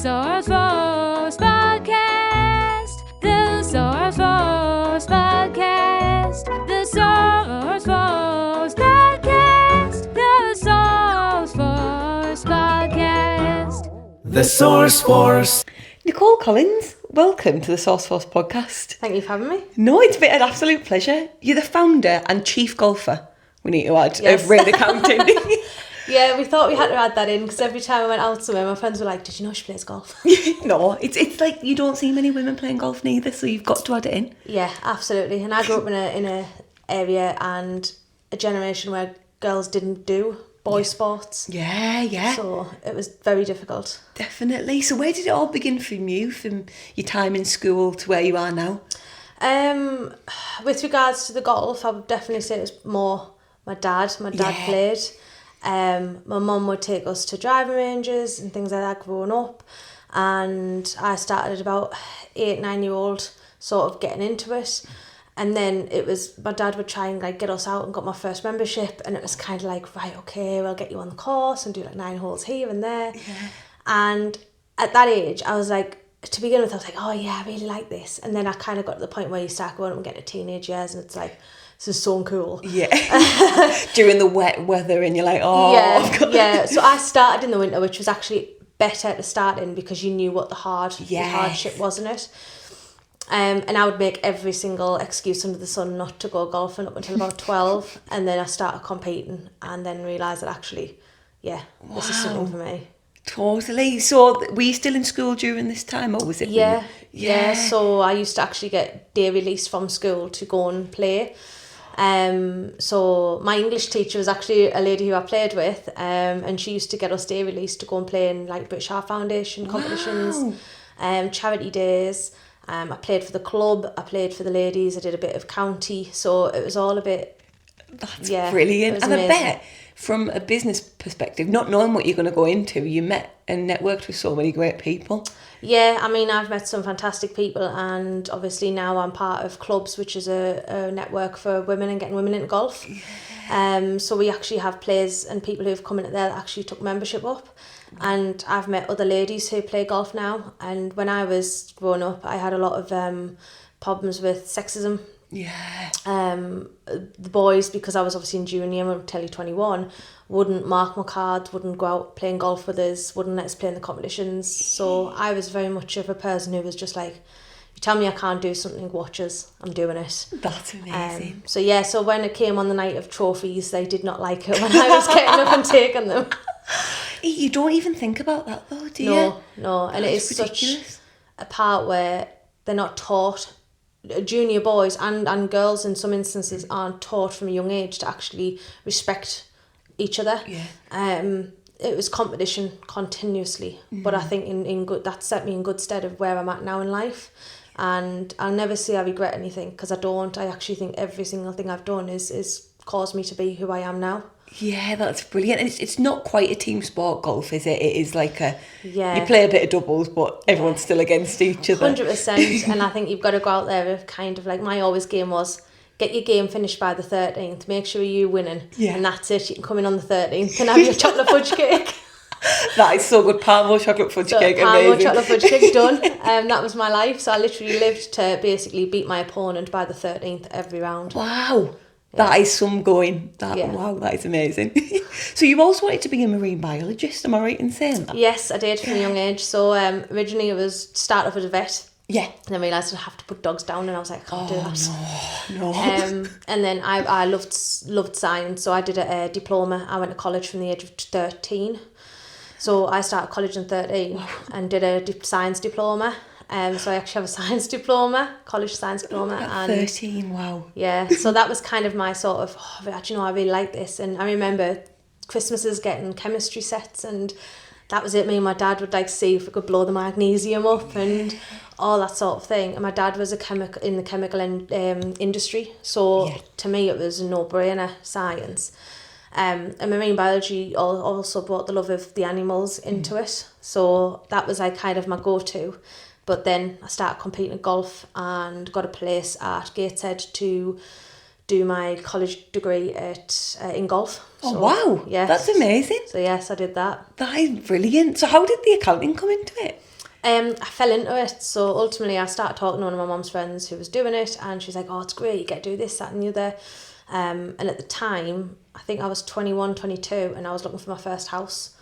Source Force Podcast. The Source Force Podcast. The Source Force Podcast. The Source Force Podcast. The Source Force. Nicole Collins, welcome to the Source Force Podcast. Thank you for having me. No, it's been an absolute pleasure. You're the founder and chief golfer, we need to add, Yes. of Rain Accounting. Yeah, we thought we had to add that in because every time I went out somewhere, my friends were like, "Did you know she plays golf?" No, it's like you don't see many women playing golf neither, so you've got to add it in. Yeah, absolutely. And I grew up in a area and a generation where girls didn't do boy sports. Yeah. So it was very difficult. Definitely. So where did it all begin from you, from your time in school to where you are now? With regards to the golf, I would definitely say it was more my dad. My dad played. My mum would take us to driving ranges and things like that growing up, and I started at about 8-9-year-old sort of getting into it, and then it was my dad would try and like get us out and got my first membership, and it was kind of like, right, okay, we'll get you on the course and do like 9 holes here and there. And at that age I was like, to begin with I was like, oh yeah, I really like this, and then I kind of got to the point where you start going up and getting to teenage years and it's like, this is so cool. Yeah. During the wet weather and you're like, oh. Yeah. So I started in the winter, which was actually better to start in because you knew what the hardship was in it. And I would make every single excuse under the sun not to go golfing up until about 12. And then I started competing and then realised that actually, this is something for me. Totally. So were you still in school during this time, or was it? Yeah. So I used to actually get day release from school to go and play. So my English teacher was actually a lady who I played with, and she used to get us day release to go and play in like British Heart Foundation competitions, charity days. I played for the club, I played for the ladies, I did a bit of county, so it was all a bit. That's brilliant. And amazing. I bet from a business perspective, not knowing what you're going to go into, you met and networked with so many great people. Yeah, I mean, I've met some fantastic people, and obviously now I'm part of Clubs, which is a network for women and getting women into golf. So we actually have players and people who've come in there that actually took membership up, and I've met other ladies who play golf now. And when I was growing up, I had a lot of problems with sexism. Yeah. The boys, because I was obviously in junior until 21, wouldn't mark my cards, wouldn't go out playing golf with us, wouldn't let us play in the competitions. So I was very much of a person who was just like, if you tell me I can't do something, watch us, I'm doing it. That's amazing. So when it came on the night of trophies, they did not like it when I was getting up and taking them. You don't even think about that though, do you? No, and it is ridiculous. such a part where they're not taught. Junior boys and girls in some instances aren't taught from a young age to actually respect each other. It was competition continuously, but I think in good, that set me in good stead of where I'm at now in life, and I'll never say I regret anything, because I actually think every single thing I've done is caused me to be who I am now. Yeah, that's brilliant. And it's not quite a team sport, golf, is it? It is like Yeah. you play a bit of doubles, but everyone's still against each other. 100%. And I think you've got to go out there with kind of like, my always game was, get your game finished by the 13th, make sure you're winning, and that's it. You can come in on the 13th and have your chocolate fudge cake. That is so good. Parmo chocolate fudge cake, amazing. Chocolate fudge cake done. That was my life. So I literally lived to basically beat my opponent by the 13th every round. Wow. That is some going. Wow, that is amazing. So you also wanted to be a marine biologist, am I right in saying that? Yes, I did from a young age. So originally it was start off as a vet. Yeah. And then realised I'd have to put dogs down, and I was like, I can't do that. No. And then I loved science, so I did a diploma. I went to college from the age of 13. So I started college in 13 and did a science diploma. So I actually have a science diploma, college science diploma. At 13, wow. Yeah, so that was kind of my sort of, I really like this. And I remember Christmases getting chemistry sets, and that was it. Me and my dad would like see if we could blow the magnesium up and all that sort of thing. And my dad was in the chemical industry, so to me it was a no-brainer, science. And marine biology also brought the love of the animals into it, so that was like kind of my go-to. But then I started competing in golf and got a place at Gateshead to do my college degree in golf. Oh, wow. Yes. That's amazing. So yes, I did that. That is brilliant. So how did the accounting come into it? I fell into it, so ultimately I started talking to one of my mum's friends who was doing it, and she's like, oh, it's great, you get to do this, that and the other. And at the time, I think I was 21, 22, and I was looking for my first house.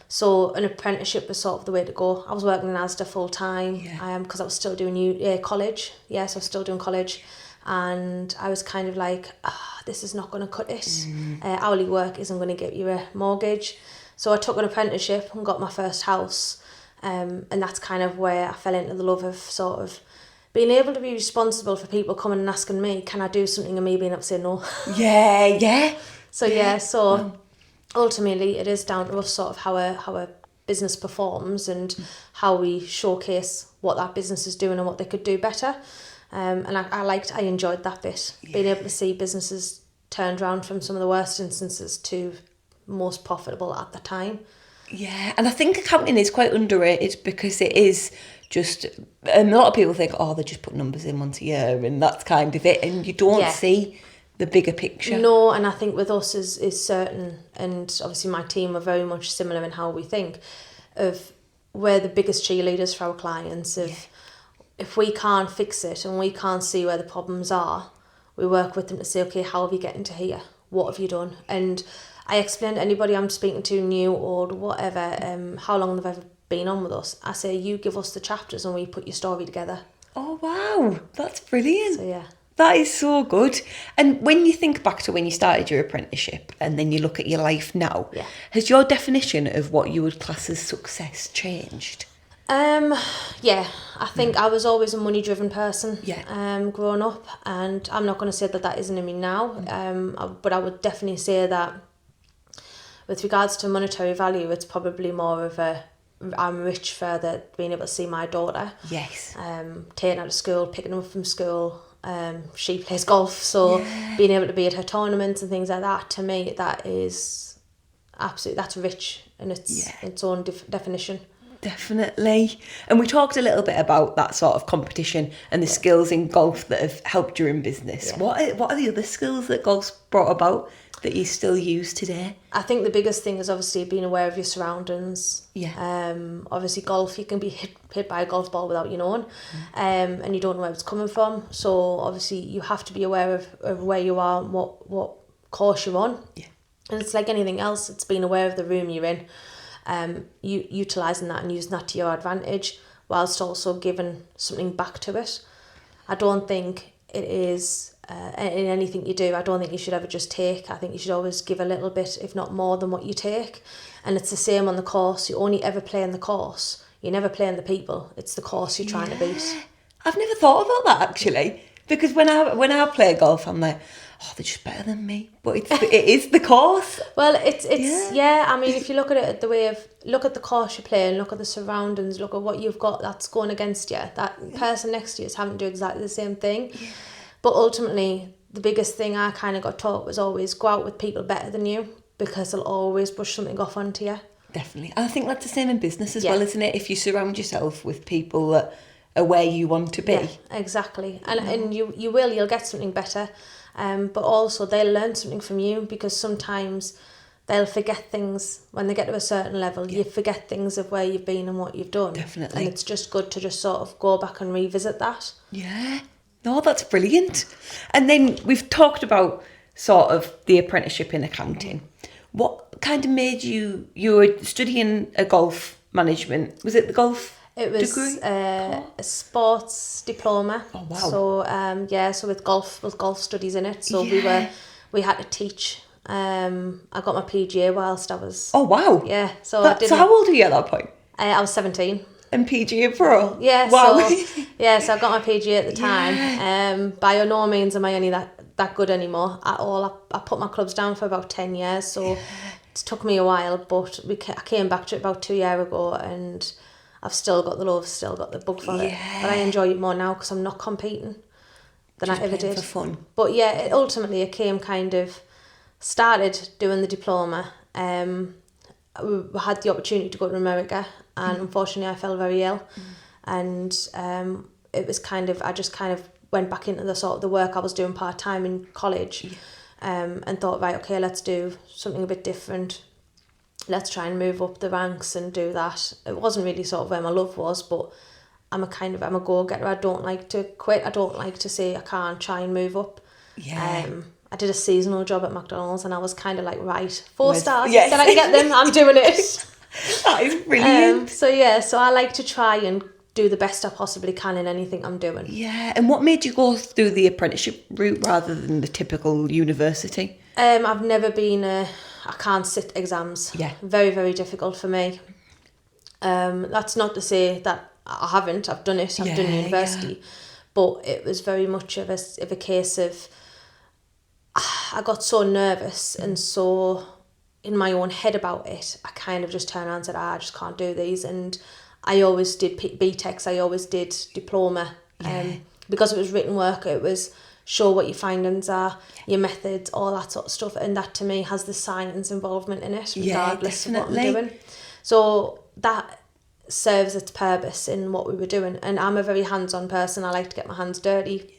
So an apprenticeship was sort of the way to go. I was working in Asda full time because I was still doing college. Yes, I was still doing college. And I was kind of like, this is not going to cut it. Hourly work isn't going to get you a mortgage. So I took an apprenticeship and got my first house. And that's kind of where I fell into the love of sort of being able to be responsible for people coming and asking me, can I do something, and me being able to say no. Yeah. So ultimately it is down to us sort of how a business performs and how we showcase what that business is doing and what they could do better. And I enjoyed that bit, being able to see businesses turned around from some of the worst instances to most profitable at the time. Yeah, and I think accounting is quite underrated because it is just, a lot of people think, oh, they just put numbers in once a year and that's kind of it, and you don't see the bigger picture. No, and I think with us is certain, and obviously my team are very much similar in how we think, of we're the biggest cheerleaders for our clients. If we can't fix it and we can't see where the problems are, we work with them to say, okay, how have you gotten to here? What have you done? And I explain to anybody I'm speaking to, new, old, whatever, how long they've ever been on with us. I say, you give us the chapters and we put your story together. Oh, wow. That's brilliant. So, yeah. That is so good. And when you think back to when you started your apprenticeship and then you look at your life now, has your definition of what you would class as success changed? I think I was always a money-driven person growing up, and I'm not going to say that isn't in me now, but I would definitely say that with regards to monetary value, it's probably more of I'm rich for being able to see my daughter. Yes. Taking her to school, picking her up from school. She plays golf, so being able to be at her tournaments and things like that, to me, that is absolutely, that's rich in its own definition. Definitely. And we talked a little bit about that sort of competition and the skills in golf that have helped you in business. Yeah. What are the other skills that golf's brought about that you still use today? I think the biggest thing is obviously being aware of your surroundings. Yeah. Obviously golf, you can be hit by a golf ball without you knowing, and you don't know where it's coming from. So obviously you have to be aware of where you are and what course you're on. Yeah. And it's like anything else, it's being aware of the room you're in. You utilising that and using that to your advantage whilst also giving something back to it. I don't think it is in anything you do, I don't think you should ever just take. I think you should always give a little bit, if not more than what you take. And it's the same on the course. You only ever play in the course. You never play in the people. It's the course you're trying to beat. I've never thought about that actually, because when I play golf, I'm like, oh, they're just better than me. But it is the course. Well, it's I mean, if you look at it the way of, look at the course you're playing, look at the surroundings, look at what you've got that's going against you. That person next to you is having to do exactly the same thing. Yeah. But ultimately, the biggest thing I kind of got taught was always go out with people better than you, because they'll always brush something off onto you. Definitely. And I think that's the same in business as well, isn't it? If you surround yourself with people that are where you want to be. Yeah, exactly. And you'll get something better. But also they'll learn something from you, because sometimes they'll forget things when they get to a certain level. You forget things of where you've been and what you've done. Definitely. And it's just good to just sort of go back and revisit that. Yeah. No, that's brilliant. And then we've talked about sort of the apprenticeship in accounting. What kind of made you were studying a golf management? Was it the golf It was degree? A sports diploma. Oh wow! So so with golf studies in it. So we had to teach. I got my PGA whilst I was. Oh wow! Yeah. So so how old were you at that point? I was 17. And PGA Pro. Yeah. Wow. So I got my PGA at the time. Yeah. By no means am I any that good anymore at all. I put my clubs down for about 10 years. So it took me a while, but I came back to it about 2 years ago, and I've still got the love, still got the bug for it. But I enjoy it more now because I'm not competing than I ever did. For fun. But yeah, ultimately it came started doing the diploma. I had the opportunity to go to America, and unfortunately I fell very ill. And it was I just went back into the sort of the work I was doing part-time in college, and thought, right, okay, let's do something a bit different. let's try and move up the ranks and do that. It wasn't really sort of where my love was, but I'm a go-getter. I don't like to quit. I don't like to say I can't try and move up. Yeah. I did a seasonal job at McDonald's and I was kind of like, right, 4 stars, Yes. said I can get them, I'm doing it. That is brilliant. So I like to try and do the best I possibly can in anything I'm doing. Yeah, and what made you go through the apprenticeship route rather than the typical university? I've never been I can't sit exams. Yeah. Very, very difficult for me. That's not to say that I haven't. I've done it. I've done university. But it was very much of a case of I got so nervous and so in my own head about it. I kind of just turned around and said, I just can't do these. And I always did BTECs. I always did diploma. Because it was written work, it was show what your findings are, your methods, all that sort of stuff. And that to me has the science involvement in it, regardless of what I'm doing. So that serves its purpose in what we were doing. And I'm a very hands-on person. I like to get my hands dirty.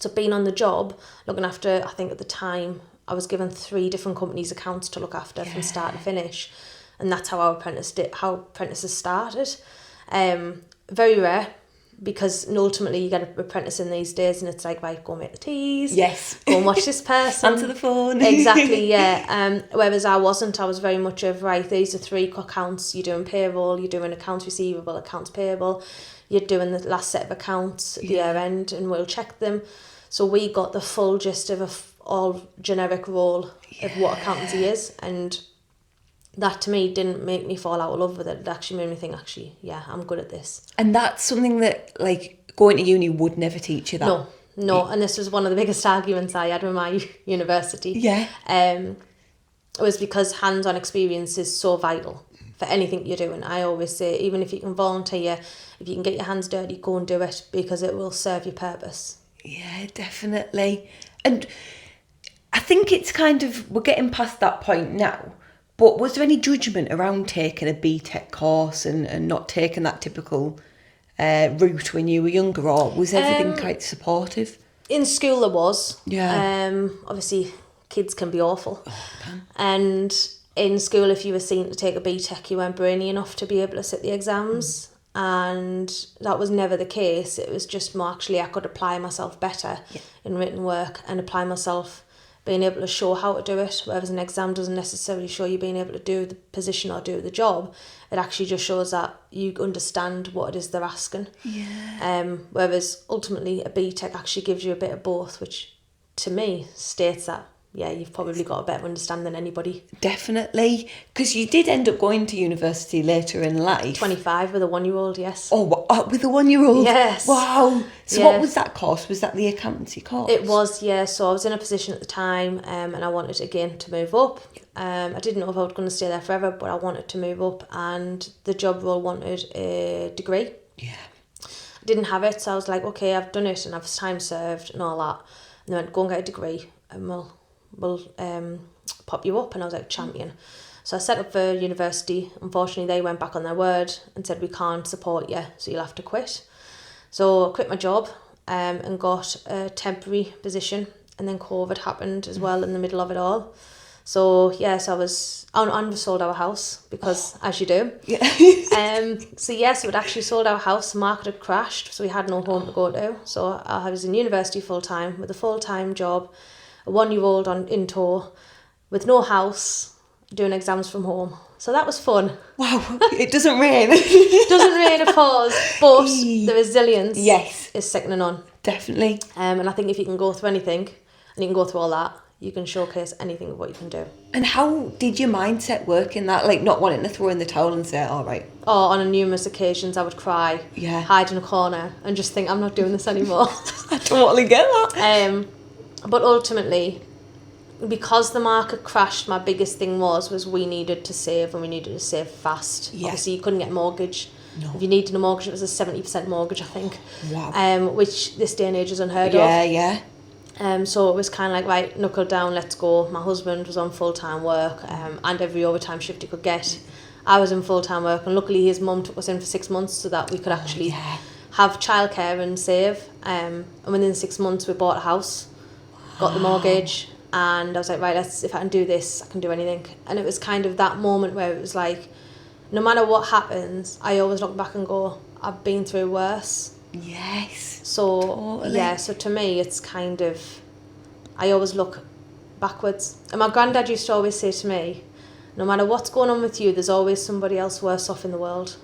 So being on the job, looking after, I think at the time, I was given 3 different companies' accounts to look after from start to finish. And that's how apprentices started. Very rare, because ultimately you get an apprentice in these days and it's like, right, go make the teas. Yes. Go and watch this person. Answer the phone. Exactly, yeah. Whereas I wasn't. I was very much of, right, these are 3 accounts. You're doing payroll, you're doing accounts receivable, accounts payable. You're doing the last set of accounts at the year end and we'll check them. So we got the full gist of all generic role of what accountancy is. And that to me didn't make me fall out of love with it. It actually made me think, I'm good at this. And that's something that, like, going to uni would never teach you that. No. And this was one of the biggest arguments I had with my university. Yeah. It was because hands-on experience is so vital for anything you're doing. I always say, even if you can volunteer, if you can get your hands dirty, go and do it, because it will serve your purpose. Yeah, definitely. And I think it's kind of, we're getting past that point now, but was there any judgment around taking a BTEC course and not taking that typical route when you were younger, or was everything quite supportive? In school there was. Yeah. Obviously, kids can be awful. And in school, if you were seen to take a BTEC, you weren't brainy enough to be able to sit the exams. And that was never the case. It was just more actually I could apply myself better in written work and apply myself being able to show how to do it, whereas an exam doesn't necessarily show you being able to do the position or do the job. It actually just shows that you understand what it is they're asking. Whereas ultimately a BTEC actually gives you a bit of both, which to me states that you've probably got a better understanding than anybody. Definitely, because you did end up going to university later in life. 25 with a 1-year-old, yes. Oh, with a 1-year-old? Yes. Wow. So what was that course? Was that the accountancy course? It was, yeah. So I was in a position at the time and I wanted again to move up. I didn't know if I was going to stay there forever, but I wanted to move up, and the job role wanted a degree. Yeah. I didn't have it, so I was like, okay, I've done it and I've time served and all that. And they went, go and get a degree and we'll pop you up. And I was like, champion. So I set up for university. Unfortunately, they went back on their word and said, we can't support you, so you'll have to quit. So I quit my job and got a temporary position, and then COVID happened as well in the middle of it all. So yes, I was on sold our house, because as you do. So we'd actually sold our house. The market had crashed, so we had no home to go to. So I was in university full time with a full-time job, a 1-year-old in tow, with no house, doing exams from home. So that was fun. Wow, it doesn't rain. Doesn't rain, of course, but the resilience is second to none. Definitely. And I think if you can go through anything, and you can go through all that, you can showcase anything of what you can do. And how did your mindset work in that? Like, not wanting to throw in the towel and say, all right. Oh, on numerous occasions I would cry, hide in a corner, and just think, I'm not doing this anymore. I totally get that. But ultimately, because the market crashed, my biggest thing was we needed to save, and we needed to save fast. Yeah. Obviously, you couldn't get a mortgage. No. If you needed a mortgage, it was a 70% mortgage, I think. Wow. Which this day and age is unheard of. Yeah. So it was kind of like, right, knuckle down, let's go. My husband was on full-time work and every overtime shift he could get. I was in full-time work, and luckily his mum took us in for 6 months so that we could actually have childcare and save. And within 6 months we bought a house, got the mortgage, And I was like, right, if I can do this, I can do anything. And it was kind of that moment where it was like, no matter what happens, I always look back and go, I've been through worse. Yes. So, Totally. yeah, so to me, it's kind of, I always look backwards. And my granddad used to always say to me, no matter what's going on with you, there's always somebody else worse off in the world.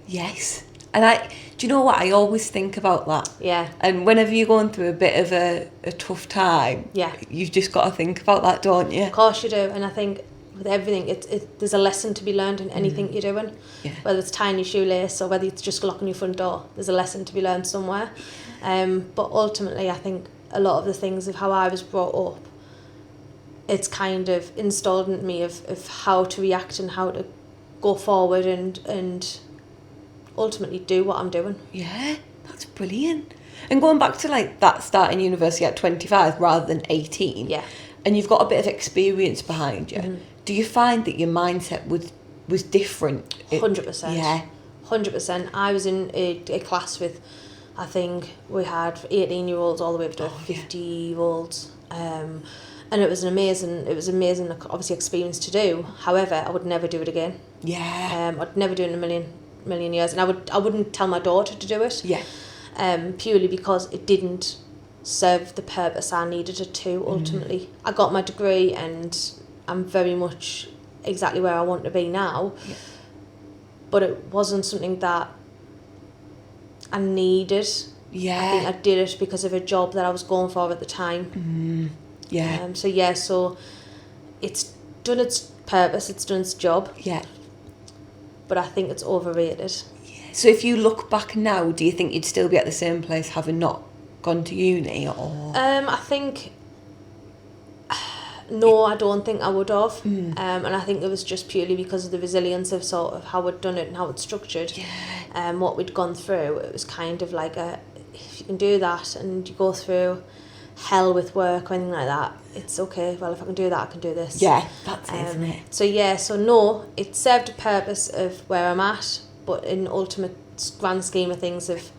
Yes. And do you know what? I always think about that. Yeah. And whenever you're going through a bit of a tough time, Yeah. you've just got to think about that, don't you? Of course you do. And I think with everything, there's a lesson to be learned in anything you're doing. Yeah. Whether it's tying your shoelace or whether it's just locking your front door, there's a lesson to be learned somewhere. But ultimately, I think a lot of the things of how I was brought up, it's kind of installed in me of how to react and how to go forward and ultimately do what I'm doing. Yeah, that's brilliant. And going back to like that starting university at 25 rather than 18, Yeah. and you've got a bit of experience behind you, do you find that your mindset was different? 100%. Yeah. 100%. I was in a class with, I think we had 18-year-olds all the way up to 50-year-olds. And it was an amazing, obviously, experience to do. However, I would never do it again. Yeah. I'd never do it in a million years, and I wouldn't tell my daughter to do it. Yeah. Purely because it didn't serve the purpose I needed it to. Ultimately, I got my degree, and I'm very much exactly where I want to be now. Yeah. But it wasn't something that I needed. Yeah. I think I did it because of a job that I was going for at the time. Yeah. So it's done its purpose, it's done its job, Yeah. but I think it's overrated. So if you look back now, do you think you'd still be at the same place having not gone to uni, or? I think, no, I don't think I would have. And I think it was just purely because of the resilience of sort of how we'd done it and how it's structured. Yeah. What we'd gone through, it was kind of like if you can do that and you go through hell with work or anything like that, it's okay. Well, if I can do that, I can do this. Yeah, that's it, isn't it? So no, it served a purpose of where I'm at, but in ultimate grand scheme of things of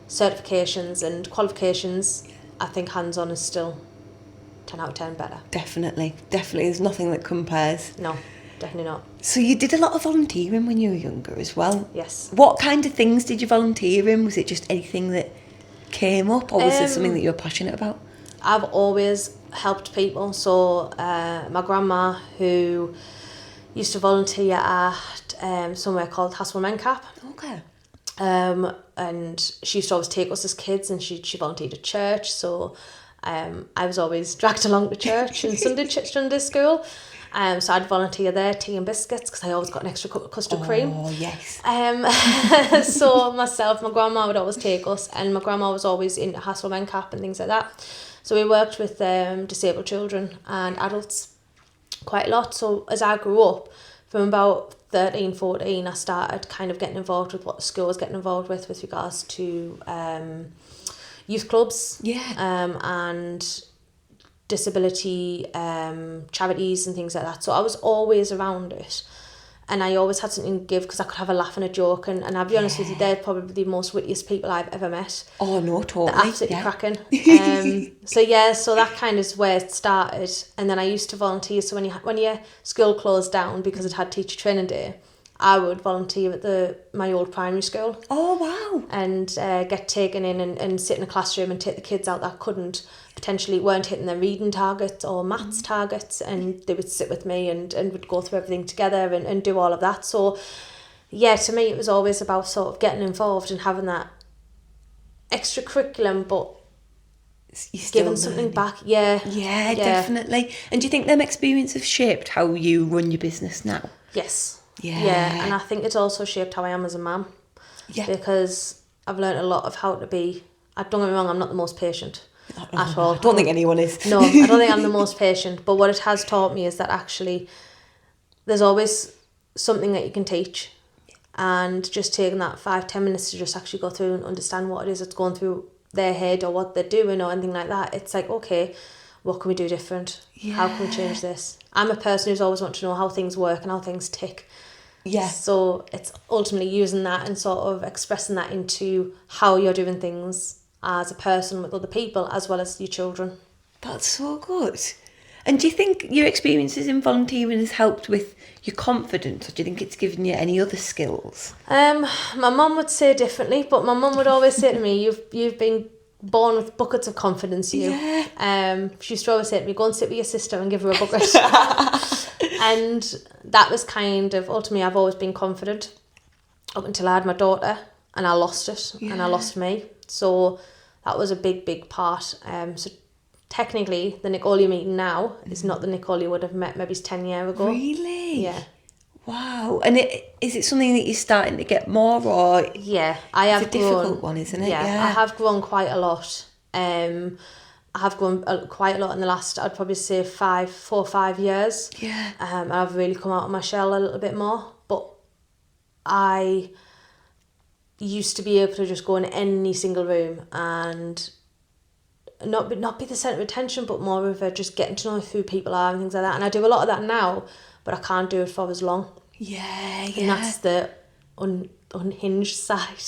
certifications and qualifications, I think hands-on is still 10 out of 10 better. Definitely. There's nothing that compares. No, definitely not. So you did a lot of volunteering when you were younger as well. Yes. What kind of things did you volunteer in? Was it just anything that came up, or was there something that you were passionate about? I've always helped people. So my grandma, who used to volunteer at somewhere called Haswell Cap. Okay. And she used to always take us as kids, and she volunteered at church. So I was always dragged along to church and Sunday school. So I'd volunteer there, tea and biscuits, because I always got an extra cup of custard cream. Oh, yes. So myself, my grandma would always take us, and my grandma was always in Haswell Cap and things like that. So we worked with disabled children and adults quite a lot. So as I grew up, from about 13, 14, I started kind of getting involved with what the school was getting involved with regards to youth clubs. Yeah. And disability charities and things like that. So I was always around it. And I always had something to give because I could have a laugh and a joke. And I'll be honest with you, they're probably the most wittiest people I've ever met. Oh, no, totally. They're absolutely cracking. So that kind of is where it started. And then I used to volunteer. So when your school closed down because it had teacher training day, I would volunteer at my old primary school. Oh, wow. And get taken in and sit in a classroom and take the kids out that weren't hitting their reading targets or maths targets, and they would sit with me and would go through everything together and do all of that. So yeah, to me it was always about sort of getting involved and having that extra curriculum, but giving something back. Yeah, definitely. And do you think them experiences have shaped how you run your business now? Yes. Yeah. And I think it's also shaped how I am as a mum. Yeah. Because I've learned a lot of how to be. Don't get me wrong, I'm not the most patient at all. I don't think anyone is. No, I don't think I'm the most patient. But what it has taught me is that actually there's always something that you can teach. And just taking that 5-10 minutes to just actually go through and understand what it is that's going through their head or what they're doing or anything like that. It's like, okay, what can we do different? Yeah. How can we change this? I'm a person who's always wanted to know how things work and how things tick. Yeah. So it's ultimately using that and sort of expressing that into how you're doing things as a person with other people as well as your children. That's so good. And do you think your experiences in volunteering has helped with your confidence, or do you think it's given you any other skills? My mum would say differently, but my mum would always say to me, you've been born with buckets of confidence, you. Yeah. She used to always say to me, go and sit with your sister and give her a bucket. And that was kind of, ultimately, I've always been confident up until I had my daughter, and I lost it, and I lost me. So that was a big, big part. So technically, the Nicole you're meeting now is not the Nicole you would have met maybe 10 years ago. Really? Yeah. Wow. And is it something that you're starting to get more, or Yeah, I have it's a difficult one, isn't it? Yeah, I have grown quite a lot. I have grown quite a lot in the last, I'd probably say 4 or 5 years. Yeah. I've really come out of my shell a little bit more. But I used to be able to just go in any single room and not be the centre of attention, but more of a just getting to know who people are and things like that. And I do a lot of that now, but I can't do it for as long. Yeah, yeah. And that's the unhinged side,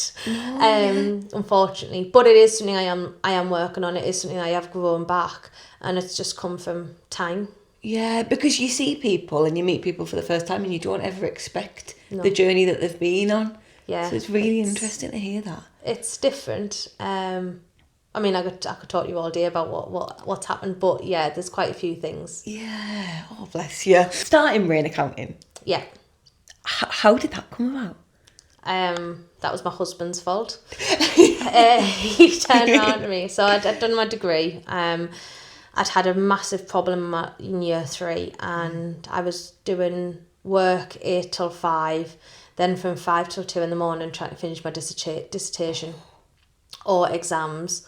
unfortunately. But it is something I am working on. It is something I have grown back, and it's just come from time. Yeah, because you see people and you meet people for the first time and you don't ever expect the journey that they've been on. Yeah. So it's really interesting to hear that. It's different. I mean, I could talk to you all day about what's happened, but yeah, there's quite a few things. Yeah. Oh, bless you. Starting Rain Accounting. Yeah. How did that come about? That was my husband's fault. He turned around to me. So I'd done my degree. I'd had a massive problem in year 3, and I was doing work 8 till 5, then from 5 till 2 in the morning trying to finish my dissertation or exams,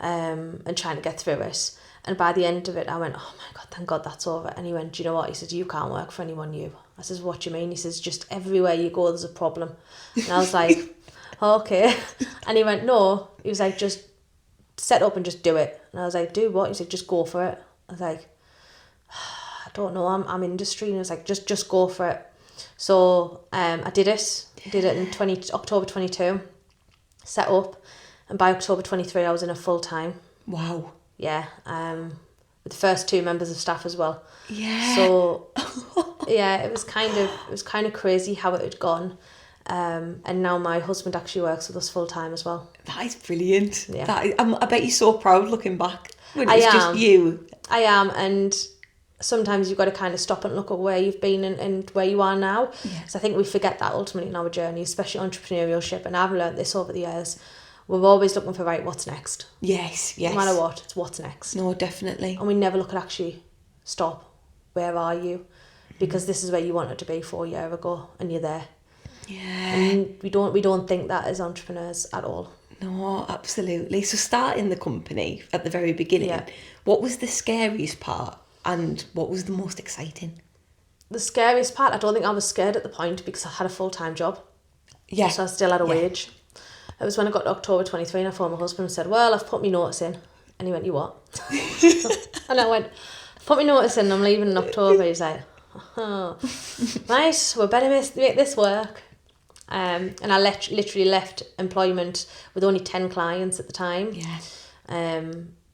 and trying to get through it. And by the end of it, I went, oh my God, thank God that's over. And he went, do you know what? He said, you can't work for anyone new. I says, what do you mean? He says, just everywhere you go, there's a problem. And I was like, oh, okay. And he went, no. He was like, just set up and just do it. And I was like, do what? He said, just go for it. I was like, I don't know, I'm industry. And he was like, just go for it. So I did it. I did it in October 22, set up. And by October 23, I was in a full-time. Wow. Yeah, with the first 2 members of staff as well. Yeah. So, yeah, it was kind of crazy how it had gone. And now my husband actually works with us full-time as well. That is brilliant. Yeah. I bet you're so proud looking back when I it's am. just you. I am, and sometimes you've got to kind of stop and look at where you've been and where you are now. Yeah. So I think we forget that ultimately in our journey, especially entrepreneurship, and I've learned this over the years. We're always looking for, right, what's next? Yes. No matter what, it's what's next. No, definitely. And we never look at actually, stop, where are you? Because this is where you wanted to be 4 years ago, and you're there. Yeah. And we don't think that as entrepreneurs at all. No, absolutely. So starting the company at the very beginning, what was the scariest part and what was the most exciting? The scariest part, I don't think I was scared at the point because I had a full-time job. Yeah. So I still had a wage. It was when I got to October 23 and I phoned my husband and said, well, I've put my notice in. And he went, you what? And I went, I've put my notice in, I'm leaving in October. He's like, oh, right, we better make this work. And I literally left employment with only 10 clients at the time. Yeah.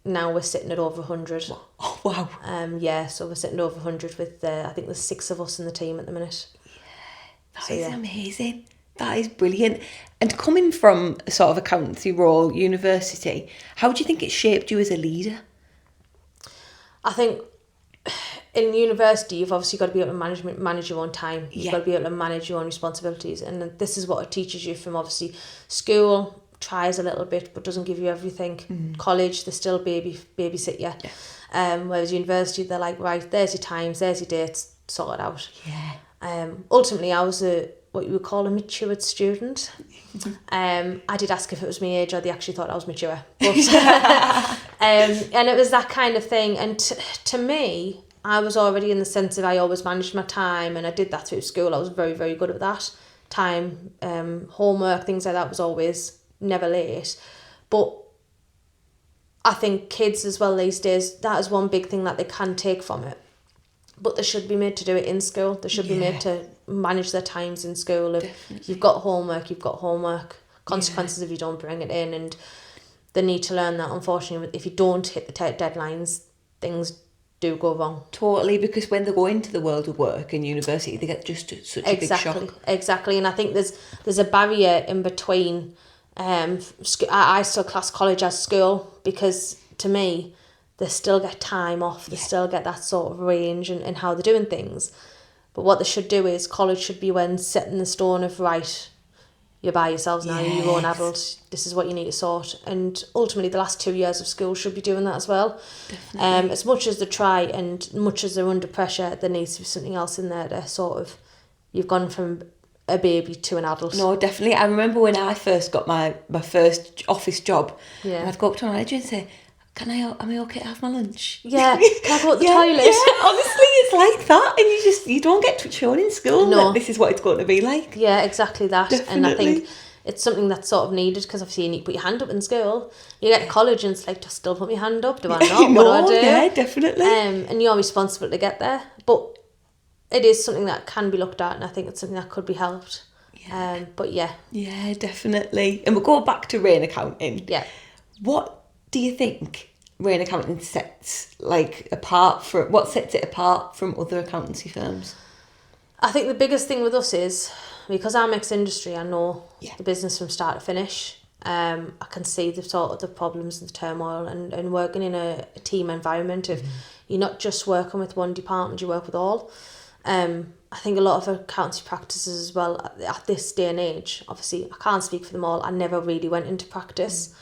Now we're sitting at over 100. Oh, wow. Yeah, so we're sitting at over 100 with, I think there's 6 of us in the team at the minute. That is amazing. That is brilliant. And coming from a sort of accountancy role, university, how do you think it shaped you as a leader? I think in university, you've obviously got to be able to manage your own time. You've got to be able to manage your own responsibilities. And this is what it teaches you from obviously school, tries a little bit, but doesn't give you everything. College, they still babysit you. Yeah. Whereas university, they're like, right, there's your times, there's your dates, sort it out. Yeah. Ultimately, I was what you would call a matured student. I did ask if it was my age or they actually thought I was mature. But, and it was that kind of thing. And to me, I was already in the sense that I always managed my time, and I did that through school. I was very, very good at that. Time, homework, things like that was always never late. But I think kids as well these days, that is one big thing that they can take from it. But they should be made to do it in school. They should be made to manage their times in school. If you've got homework, you've got homework. Consequences if you don't bring it in. And they need to learn that, unfortunately, if you don't hit the deadlines, things do go wrong. Totally, because when they go into the world of work and university, they get just such a big shock. Exactly, and I think there's a barrier in between. I still class college as school because to me, they still get time off. They still get that sort of range and how they're doing things. But what they should do is college should be when setting the stone of right. You're by yourselves now, you're your own adult, this is what you need to sort. And ultimately the last 2 years of school should be doing that as well. As much as they try and much as they're under pressure, there needs to be something else in there to sort of, you've gone from a baby to an adult. No, definitely. I remember when I first got my first office job, Yeah. I'd go up to my manager and say, am I okay to have my lunch? Yeah, can I go to the toilet? Yeah, honestly, it's like that. And you don't get shown in school that this is what it's going to be like. Yeah, exactly that. Definitely. And I think it's something that's sort of needed because obviously you need to put your hand up in school. You get to college and it's like, just still put my hand up? Do I not? No, What do I do? yeah, definitely. And you're responsible to get there. But it is something that can be looked at and I think it's something that could be helped. Yeah. But yeah. Yeah, definitely. And we'll go back to Rain Accounting. Yeah. What do you think Rain Accounting sets it apart from other accountancy firms? I think the biggest thing with us is, because I'm ex-industry, I know the business from start to finish. I can see the sort of the problems and the turmoil and working in a team environment of you're not just working with one department, you work with all. I think a lot of accountancy practices as well at this day and age, obviously I can't speak for them all, I never really went into practice.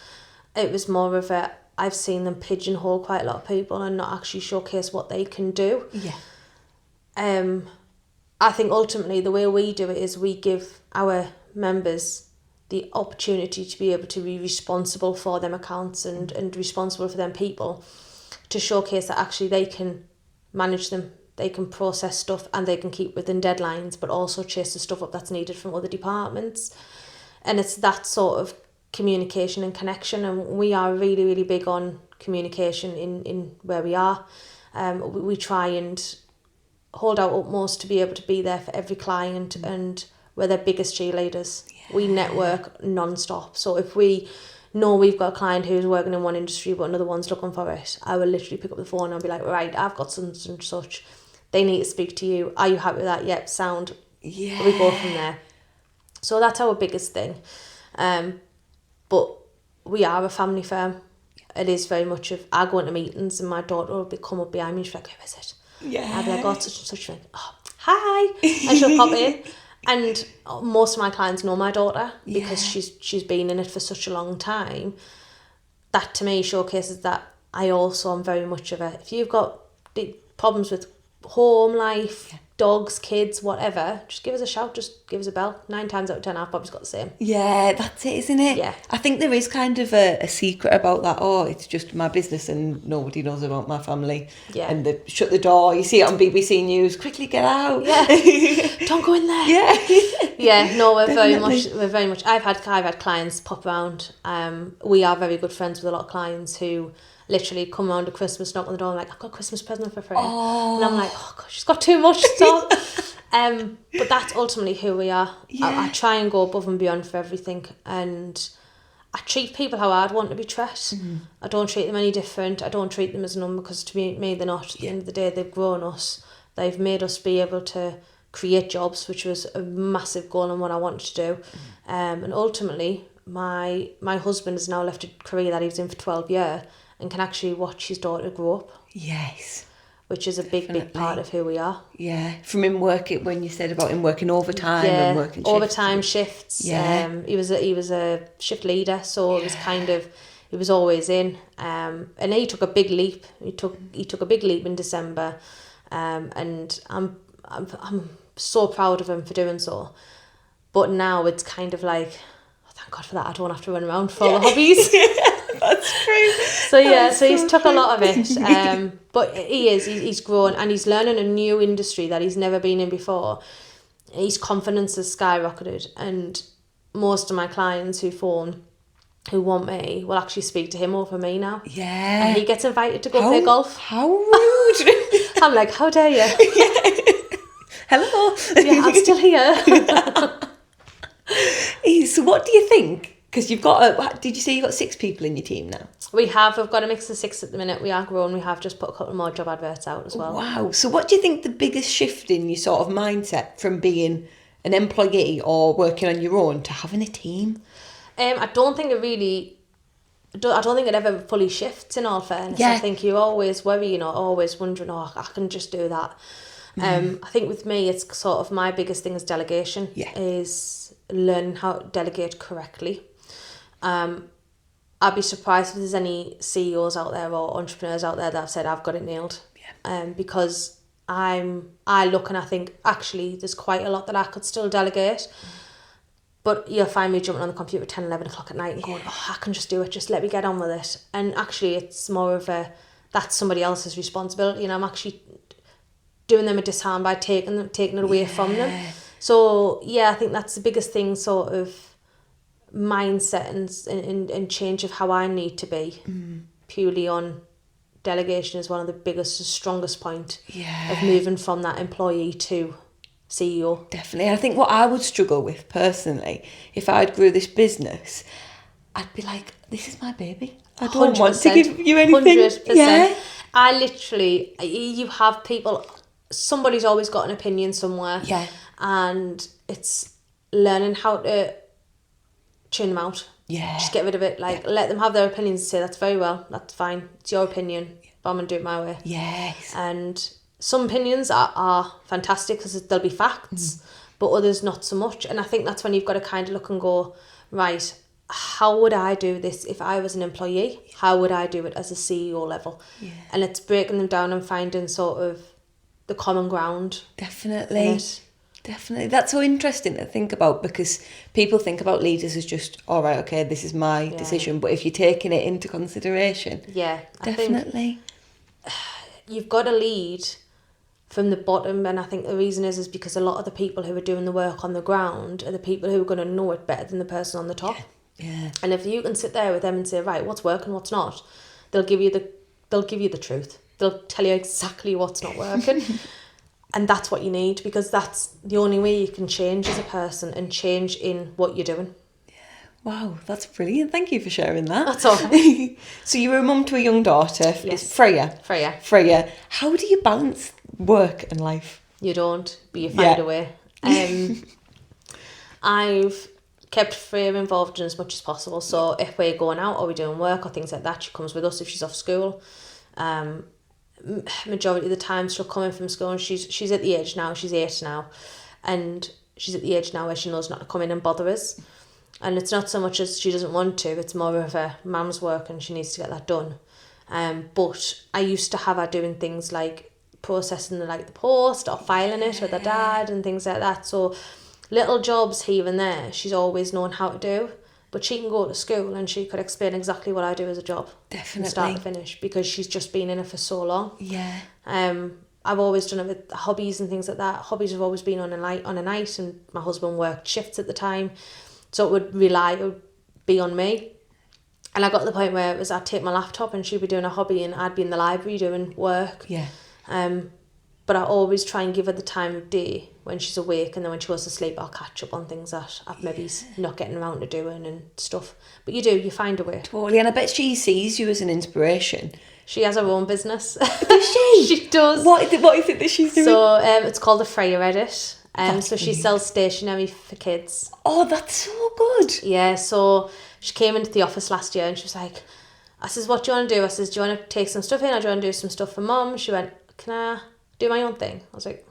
It was more of I've seen them pigeonhole quite a lot of people and not actually showcase what they can do. Yeah. I think ultimately the way we do it is we give our members the opportunity to be able to be responsible for them accounts and responsible for them people, to showcase that actually they can manage them, they can process stuff and they can keep within deadlines, but also chase the stuff up that's needed from other departments. And it's that sort of communication and connection, and we are really, really big on communication in where we are. We try and hold our utmost to be able to be there for every client, and we're their biggest cheerleaders. Yeah. We network non-stop. So if we know we've got a client who's working in one industry but another one's looking for it, I will literally pick up the phone and be like, right, I've got such and such. They need to speak to you. Are you happy with that? Yep, sound. Yeah. We go from there. So that's our biggest thing. But we are a family firm. It is very much of, I go into meetings and my daughter will come up behind me and she's like, who is it? Yeah. I'll be like, oh, such and such. She's like, oh, hi. And she'll pop in. And most of my clients know my daughter because she's been in it for such a long time. That to me showcases that I also am very much of if you've got problems with home life, dogs, kids, whatever, just give us a shout, just give us a bell. 9 times out of 10 I've probably got the same. Yeah, that's it, isn't it? Yeah. I think there is kind of a secret about that. Oh, it's just my business and nobody knows about my family. Yeah. And they shut the door. You see it on BBC News. Quickly get out. Yeah. Don't go in there. Yeah. Yeah. No, we're Definitely. very much. I've had clients pop around. We are very good friends with a lot of clients who literally come around at Christmas, knock on the door, and like, I've got a Christmas present for free. Oh. And I'm like, oh gosh, she's got too much stuff. But that's ultimately who we are. Yeah. I try and go above and beyond for everything, and I treat people how I'd want to be treated. Mm-hmm. I don't treat them any different. I don't treat them as a number, because to me they're not. At the end of the day, they've grown us. They've made us be able to create jobs, which was a massive goal and what I wanted to do. And ultimately, my husband has now left a career that he was in for 12 years and can actually watch his daughter grow up. Yes. Which is a big part of who we are. Yeah. From him working, when you said about him working overtime and working shifts. Overtime shifts. Yeah. He was a shift leader, so it was kind of, he was always in. And he took a big leap. He took a big leap in December. And I'm so proud of him for doing so. But now it's kind of like, oh, thank God for that. I don't have to run around for all the hobbies. That's true. So he's took a lot of it. But he's grown and he's learning a new industry that he's never been in before. His confidence has skyrocketed, and most of my clients who want me will actually speak to him over me now. Yeah. And he gets invited to go play golf. How rude. I'm like, how dare you? Yeah. Hello. Yeah, I'm still here. So what do you think Because you've got, did you say you've got 6 people in your team now? We've got a mix of 6 at the minute. We are growing. We have just put a couple more job adverts out as well. Wow. So what do you think the biggest shift in your sort of mindset from being an employee or working on your own to having a team? I don't think it ever fully shifts, in all fairness. Yeah. I think you always worry, always wondering, I can just do that. I think with me, it's sort of my biggest thing is delegation, is learning how to delegate correctly. I'd be surprised if there's any CEOs out there or entrepreneurs out there that have said, I've got it nailed. Yeah. Because I look and I think, actually, there's quite a lot that I could still delegate. But you'll find me jumping on the computer at 10, 11 o'clock at night and going, I can just do it, just let me get on with it. And actually, it's more of that's somebody else's responsibility. And I'm actually doing them a disharm by taking it away from them. So, I think that's the biggest thing, sort of mindset and change of how I need to be. Purely on delegation is one of the biggest, strongest point of moving from that employee to CEO. Definitely. I think what I would struggle with personally, if I'd grew this business, I'd be like, this is my baby. I don't want to give you anything. 100%. Yeah. I literally, you have people, somebody's always got an opinion somewhere. Yeah. And it's learning how to tune them out. Yeah. Just get rid of it. Let them have their opinions and say, that's very well, that's fine. It's your opinion, but I'm going to do it my way. Yes. And some opinions are fantastic because they'll be facts, but others not so much. And I think that's when you've got to kind of look and go, right, how would I do this if I was an employee? How would I do it as a CEO level? Yeah. And it's breaking them down and finding sort of the common ground. Definitely. Definitely. That's so interesting to think about, because people think about leaders as just, all right, okay, this is my decision. But if you're taking it into consideration, definitely. I think you've got to lead from the bottom, and I think the reason is because a lot of the people who are doing the work on the ground are the people who are going to know it better than the person on the top. Yeah. And if you can sit there with them and say, right, what's working, what's not, they'll give you the truth. They'll tell you exactly what's not working. And that's what you need, because that's the only way you can change as a person and change in what you're doing. Wow, that's brilliant. Thank you for sharing that. That's all. So you were a mum to a young daughter. Yes. Freya. How do you balance work and life? You don't, but you find a way. I've kept Freya involved in as much as possible. So if we're going out or we're doing work or things like that, she comes with us if she's off school. Majority of the time she'll come in from school, and she's at the age now, she's 8 now, and she's at the age now where she knows not to come in and bother us. And it's not so much as she doesn't want to, it's more of a mum's work and she needs to get that done. But I used to have her doing things like processing the post or filing it with her dad and things like that. So little jobs here and there she's always known how to do. But she can go to school and she could explain exactly what I do as a job. Definitely. From start to finish, because she's just been in it for so long. Yeah. I've always done it with hobbies and things like that. Hobbies have always been on a night, and my husband worked shifts at the time. So it would be on me. And I got to the point where it was I'd take my laptop and she'd be doing a hobby and I'd be in the library doing work. Yeah. But I always try and give her the time of day when she's awake, and then when she goes to sleep I'll catch up on things that I've maybe not getting around to doing and stuff. But you find a way. Totally. And I bet she sees you as an inspiration. She has her own business. Does she? She does. What is it that she's doing? So it's called the Freya Edit. So she sells stationery for kids. Oh, that's so good. Yeah, so she came into the office last year and she was like, I says, what do you want to do? I says, do you want to take some stuff in, or do you want to do some stuff for mum? She went, can I do my own thing? I was like,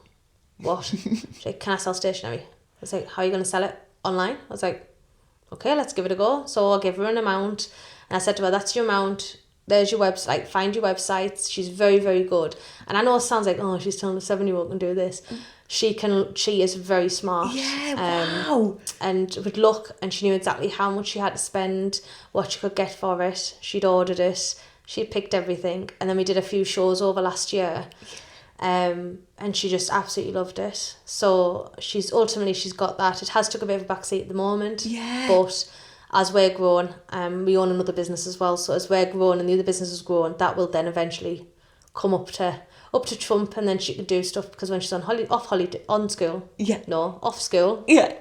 what? She's like, can I sell stationery? I was like, how are you going to sell it? Online? I was like, okay, let's give it a go. So I'll give her an amount, and I said to her, that's your amount, there's your website, find your websites. She's very, very good. And I know it sounds like, oh, she's telling a 7-year-old can do this. She is very smart. Yeah, wow. And would look, and she knew exactly how much she had to spend, what she could get for it. She'd ordered it. She'd picked everything. And then we did a few shows over last year. And she just absolutely loved it. So she's got that. It has took a bit of a backseat at the moment. Yeah. But as we're growing, we own another business as well. So as we're growing and the other business is growing, that will then eventually come up to Trump, and then she can do stuff, because when she's off school. Yeah.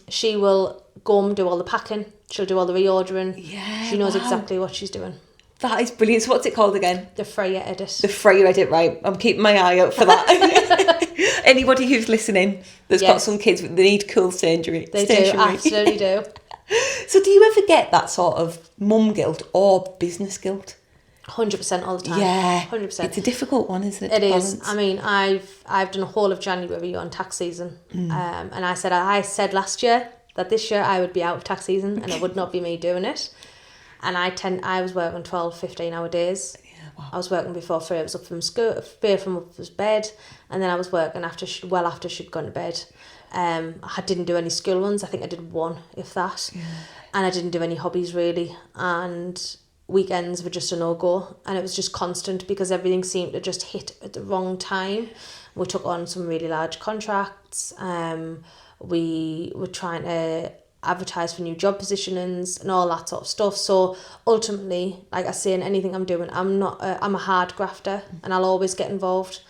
She will go and do all the packing. She'll do all the reordering. Yeah, She knows wow. exactly what she's doing. That is brilliant. So what's it called again? The Freya edit. The Freya edit, right. I'm keeping my eye out for that. Anybody who's listening that's got some kids, they need cool stationery. They do, absolutely do. So do you ever get that sort of mum guilt or business guilt? 100% all the time. Yeah. 100%. It's a difficult one, isn't it? It to is. balance? I mean, I've done a whole of January on tax season. And I said last year that this year I would be out of tax season and it would not be me doing it. And I was working 12, 15 hour days. Yeah, wow. I was working before Freya was up from school, Freya from up from bed, and then I was working after she'd gone to bed. I didn't do any school ones. I think I did one, if that. Yeah. And I didn't do any hobbies really. And weekends were just a no-go. And it was just constant because everything seemed to just hit at the wrong time. We took on some really large contracts. We were trying to advertise for new job positionings and all that sort of stuff. So ultimately, like I say, in anything I'm doing, I'm a hard grafter and I'll always get involved.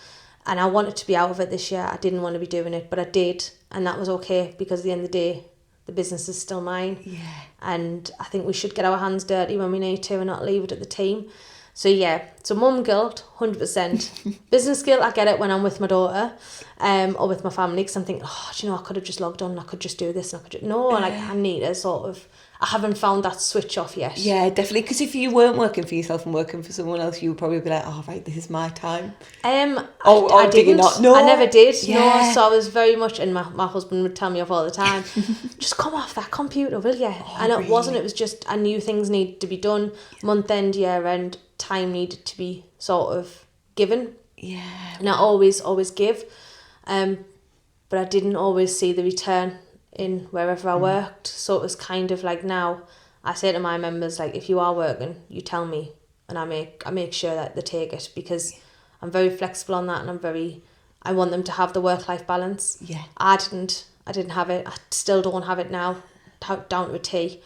And I wanted to be out of it this year. I didn't want to be doing it, but I did. And that was okay because at the end of the day, the business is still mine. Yeah. And I think we should get our hands dirty when we need to and not leave it at the team. So yeah, so mum guilt, 100%. Business guilt, I get it when I'm with my daughter or with my family because I'm thinking, oh, do you know, I could have just logged on, I could just do this. And I could no, like I need a sort of, I haven't found that switch off yet. Yeah, definitely. Because if you weren't working for yourself and working for someone else, you would probably be like, oh, right, this is my time. I did you not? No. I never did. Yeah. No, so I was very much, and my husband would tell me off all the time, just come off that computer, will you? And it wasn't, it was just, I knew things needed to be done, month end, year end, time needed to be sort of given. Yeah. And I always give, but I didn't always see the return in wherever I worked. So it was kind of like now I say to my members, like, if you are working, you tell me and I make sure that they take it because I'm very flexible on that and I want them to have the work-life balance. Yeah. I didn't have it. I still don't have it now, down to a T.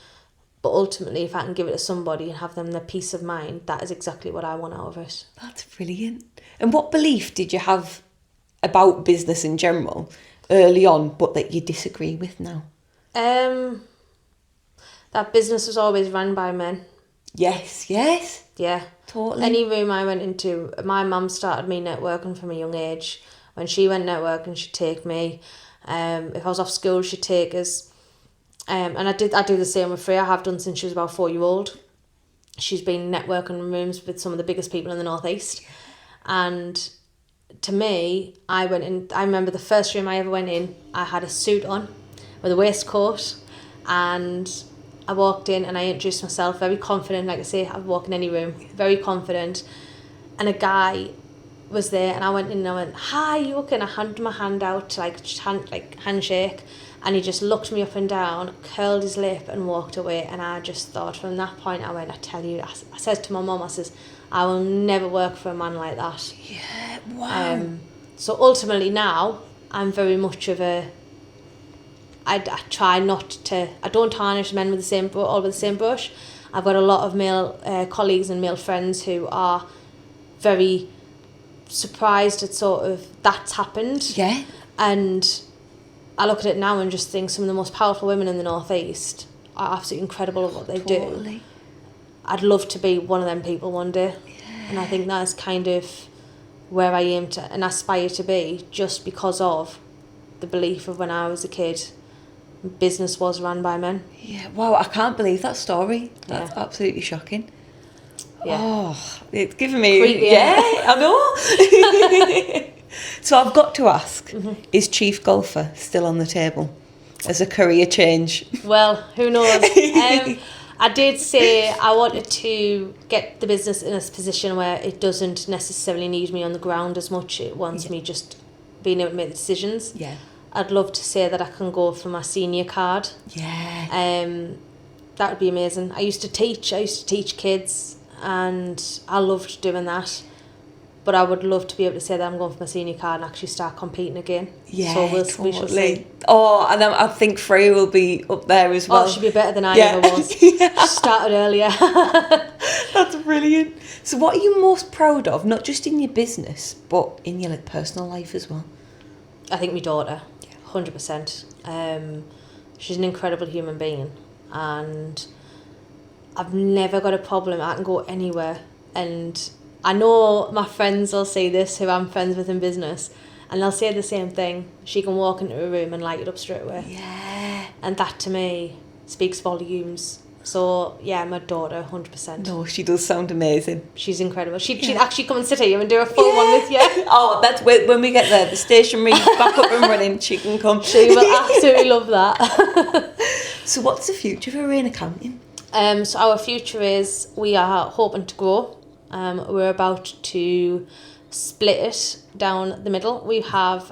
But ultimately, if I can give it to somebody and have them the peace of mind, that is exactly what I want out of it. That's brilliant. And what belief did you have about business in general early on, but that you disagree with now? That business was always run by men. Yes. Yeah. Totally. Any room I went into, my mum started me networking from a young age. When she went networking, she'd take me. If I was off school, she'd take us. And I do the same with Freya. I have done since she was about 4-year-old. She's been networking in rooms with some of the biggest people in the Northeast. And to me, I remember the first room I ever went in, I had a suit on with a waistcoat and I walked in and I introduced myself, very confident, like I say, I walk in any room, very confident. And a guy was there and I went in and I went, hi, you okay? And I handed my hand out to handshake. And he just looked me up and down, curled his lip and walked away. And I just thought from that point, I went, I tell you, I said to my mum, I says, I will never work for a man like that. Yeah, wow. So ultimately now, I'm very much of I try not to, I don't tarnish men with all with the same brush. I've got a lot of male colleagues and male friends who are very surprised at sort of that's happened. Yeah. And I look at it now and just think some of the most powerful women in the Northeast are absolutely incredible at what they do. I'd love to be one of them people one day. Yeah. And I think that's kind of where I aim to and aspire to be just because of the belief of when I was a kid, business was run by men. Yeah, wow, I can't believe that story. That's absolutely shocking. Yeah. Oh, it's given me... Creepy, yeah, I know. So I've got to ask, is chief golfer still on the table as a career change? Well, who knows? I did say I wanted to get the business in a position where it doesn't necessarily need me on the ground as much. It wants me just being able to make the decisions. Yeah. I'd love to say that I can go for my senior card. Yeah. That would be amazing. I used to teach kids and I loved doing that. But I would love to be able to say that I'm going for my senior card and actually start competing again. Yeah, so totally. We shall see. Oh, and I think Freya will be up there as well. Oh, she'll be better than I ever was. Yeah. She started earlier. That's brilliant. So what are you most proud of, not just in your business, but in your personal life as well? I think my daughter, 100%. She's an incredible human being, and I've never got a problem. I can go anywhere, and I know my friends will say this who I'm friends with in business, and they'll say the same thing. She can walk into a room and light it up straight away. Yeah. And that to me speaks volumes. So yeah, my daughter, 100%. No, she does sound amazing. She's incredible. She'd actually come and sit here and do a full one with you. Oh, that's when we get there. The stationery back up and running. She can come. She will absolutely love that. So what's the future for Rain Accounting? So our future is we are hoping to grow. We're about to split it down the middle. We have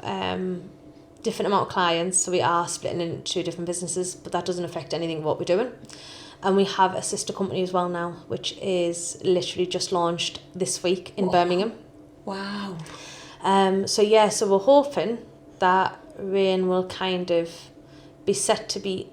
different amount of clients, so we are splitting into different businesses, but that doesn't affect anything what we're doing. And we have a sister company as well now, which is literally just launched this week in Birmingham. Wow. So we're hoping that Rain will kind of be set to be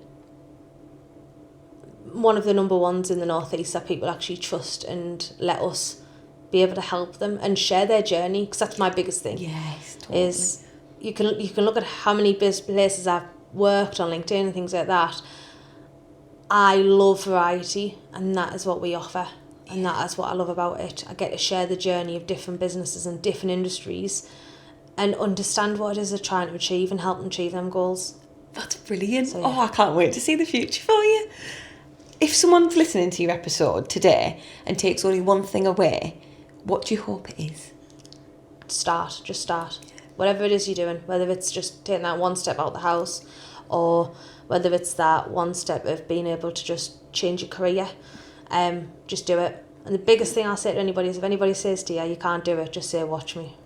one of the number ones in the Northeast that people actually trust and let us be able to help them and share their journey, because that's my biggest thing. Yes, totally. Is you can look at how many places I've worked on LinkedIn and things like that. I love variety, and that is what we offer, and that is what I love about it. I get to share the journey of different businesses and different industries and understand what it is they're trying to achieve and help them achieve them goals. That's brilliant. So, yeah. Oh, I can't wait to see the future for you. If someone's listening to your episode today and takes only one thing away, what do you hope it is? Just start. Whatever it is you're doing, whether it's just taking that one step out the house, or whether it's that one step of being able to just change your career, just do it. And the biggest thing I'll say to anybody is, if anybody says to you, you can't do it, just say, watch me.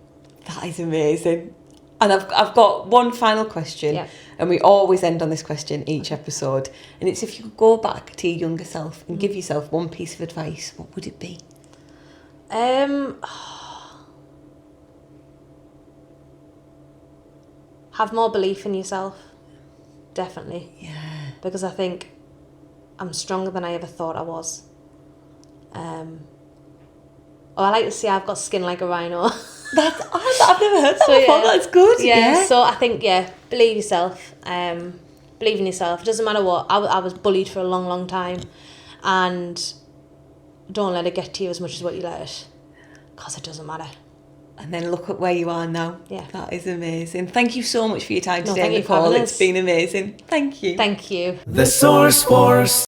That is amazing. And I've got one final question, Yeah. and we always end on this question each episode, and it's, if you could go back to your younger self and give yourself one piece of advice, what would it be? Have more belief in yourself, definitely. Yeah. Because I think I'm stronger than I ever thought I was. I like to say I've got skin like a rhino. I've never heard that before. That's good. Yeah, so I think, believe yourself. Believe in yourself. It doesn't matter what. I was bullied for a long, long time, and don't let it get to you as much as what you let it, because it doesn't matter. And then look at where you are now. Yeah. That is amazing. Thank you so much for your time No, today, thank you for Nicole. having It's us. been amazing. Thank you. Thank you. The Source Force.